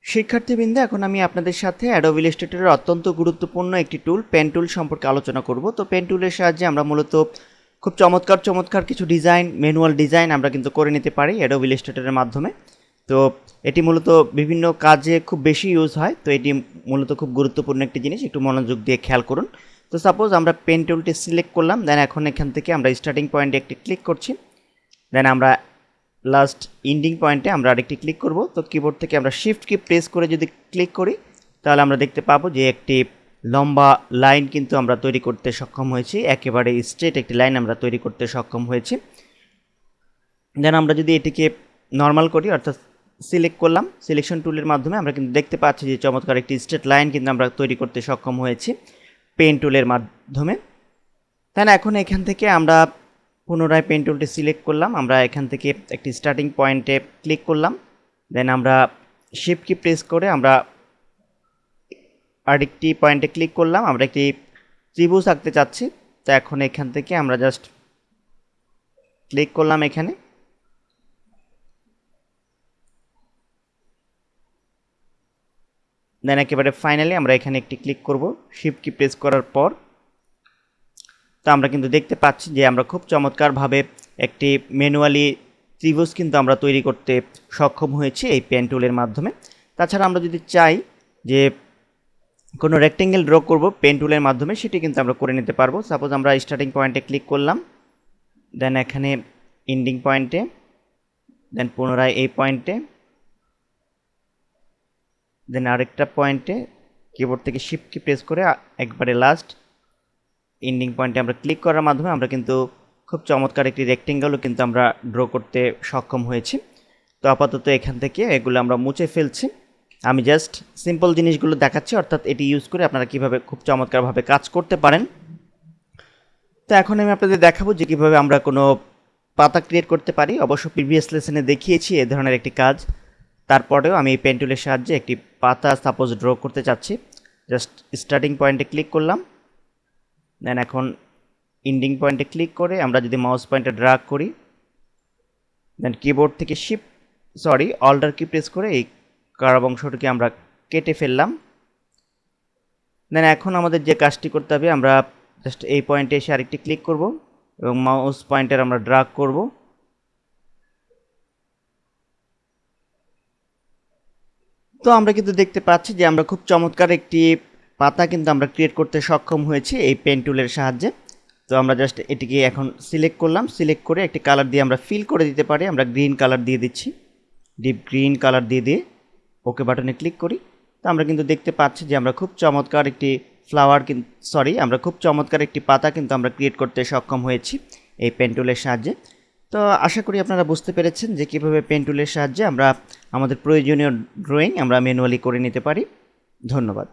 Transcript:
শিক্ষার্থীবৃন্দ, এখন আমি আপনাদের সাথে অ্যাডোব ইলাস্ট্রেটরের অত্যন্ত গুরুত্বপূর্ণ একটি টুল পেন টুল সম্পর্কে আলোচনা করব। তো পেন টুলের সাহায্যে আমরা মূলত খুব চমৎকার কিছু ডিজাইন, ম্যানুয়াল ডিজাইন আমরা কিন্তু করে নিতে পারি অ্যাডোব ইলাস্ট্রেটরের মাধ্যমে। তো এটি মূলত বিভিন্ন কাজে খুব বেশি ইউজ হয়। তো এটি মূলত খুব গুরুত্বপূর্ণ একটি জিনিস, একটু মনোযোগ দিয়ে খেয়াল করুন। তো সাপোজ আমরা পেন টুলটি সিলেক্ট করলাম, দেন এখন এখান থেকে আমরা স্টার্টিং পয়েন্টে একটি ক্লিক করছি, দেন আমরা লাস্ট এন্ডিং পয়েন্টে আমরা আরেকটি ক্লিক করব। তো কিবোর্ড থেকে আমরা শিফট কি প্রেস করে যদি ক্লিক করি, তাহলে আমরা দেখতে পাবো যে একটি লম্বা লাইন কিন্তু আমরা তৈরি করতে সক্ষম হয়েছি, একেবারে স্ট্রেট একটি লাইন আমরা তৈরি করতে সক্ষম হয়েছি। দেন আমরা যদি এটিকে নর্মাল করি, অর্থাৎ সিলেক্ট করলাম, সিলেকশন টুলের মাধ্যমে আমরা কিন্তু দেখতে পাচ্ছি যে চমৎকার একটি স্ট্রেট লাইন কিন্তু আমরা তৈরি করতে সক্ষম হয়েছি পেন টুলের মাধ্যমে। তাই না, এখন এখান থেকে আমরা পুনরায় পেন টুলটি সিলেক্ট করলাম, আমরা এখান থেকে একটি স্টার্টিং পয়েন্টে ক্লিক করলাম, দেন আমরা শিফট কি প্রেস করে আমরা আরেকটি পয়েন্টে ক্লিক করলাম, আমরা একটি ত্রিভুজ আঁকতে চাচ্ছি। তো এখন এখান থেকে আমরা জাস্ট ক্লিক করলাম এখানে, দেন একেবারে ফাইনালি আমরা এখানে একটি ক্লিক করব শিফট কি প্রেস করার পর। তো আমরা কিন্তু দেখতে পাচ্ছি যে আমরা খুব চমৎকারভাবে একটি ম্যানুয়ালি ত্রিভুজ কিন্তু আমরা তৈরি করতে সক্ষম হয়েছি এই পেন টুলের মাধ্যমে। তাছাড়া আমরা যদি চাই যে কোনো রেক্টেঙ্গেল ড্র করব পেন টুলের মাধ্যমে, সেটি কিন্তু আমরা করে নিতে পারবো। সাপোজ আমরা স্টার্টিং পয়েন্টে ক্লিক করলাম, দেন এখানে এন্ডিং পয়েন্টে, দেন পুনরায় এই পয়েন্টে, দেন আরেকটা পয়েন্টে কিবোর্ড থেকে শিফট কি প্রেস করে একবারে লাস্ট এন্ডিং পয়েন্টে আমরা ক্লিক করার মাধ্যমে আমরা কিন্তু খুব চমৎকার একটি রেক্টেঙ্গেলও কিন্তু আমরা ড্র করতে সক্ষম হয়েছি। তো আপাতত এখান থেকে এগুলো আমরা মুছে ফেলছি। আমি জাস্ট সিম্পল জিনিসগুলো দেখাচ্ছি, অর্থাৎ এটি ইউজ করে আপনারা কীভাবে খুব চমৎকারভাবে কাজ করতে পারেন। তো এখন আমি আপনাদের দেখাবো যে কীভাবে আমরা কোনো পাতা ক্রিয়েট করতে পারি। অবশ্য প্রিভিয়াস লেসনে দেখিয়েছি এ ধরনের একটি কাজ, তারপরেও আমি এই পেন টুলের সাহায্যে একটি পাতা সাপোজ ড্র করতে চাচ্ছি। জাস্ট স্টার্টিং পয়েন্টে ক্লিক করলাম, দেন এখন এন্ডিং পয়েন্টে ক্লিক করে আমরা যদি মাউস পয়েন্টে ড্র্যাগ করি, দেন কিবোর্ড থেকে অল্টার কি প্রেস করে এই কার্ভ অংশটিকে আমরা কেটে ফেললাম। দেন এখন আমাদের যে কাজটি করতে হবে, আমরা জাস্ট এই পয়েন্টে এসে আরেকটি ক্লিক করব এবং মাউস পয়েন্টার আমরা ড্র্যাগ করব। তো আমরা কিন্তু দেখতে পাচ্ছি যে আমরা খুব চমৎকার একটি পাতা কিন্তু আমরা ক্রিয়েট করতে সক্ষম হয়েছি এই পেন টুলের সাহায্যে। তো আমরা জাস্ট এটিকে এখন সিলেক্ট করলাম, সিলেক্ট করে একটি কালার দিয়ে আমরা ফিল করে দিতে পারি। আমরা গ্রিন কালার দিয়ে দিচ্ছি, ডিপ গ্রিন কালার দিয়ে ওকে বাটনে ক্লিক করি। তো আমরা কিন্তু দেখতে পাচ্ছি যে আমরা খুব চমৎকার একটি আমরা খুব চমৎকার একটি পাতা কিন্তু আমরা ক্রিয়েট করতে সক্ষম হয়েছি এই পেন টুলের সাহায্যে। তো আশা করি আপনারা বুঝতে পেরেছেন যে কীভাবে পেন টুলের সাহায্যে আমরা আমাদের প্রয়োজনীয় ড্রয়িং আমরা ম্যানুয়ালি করে নিতে পারি। ধন্যবাদ।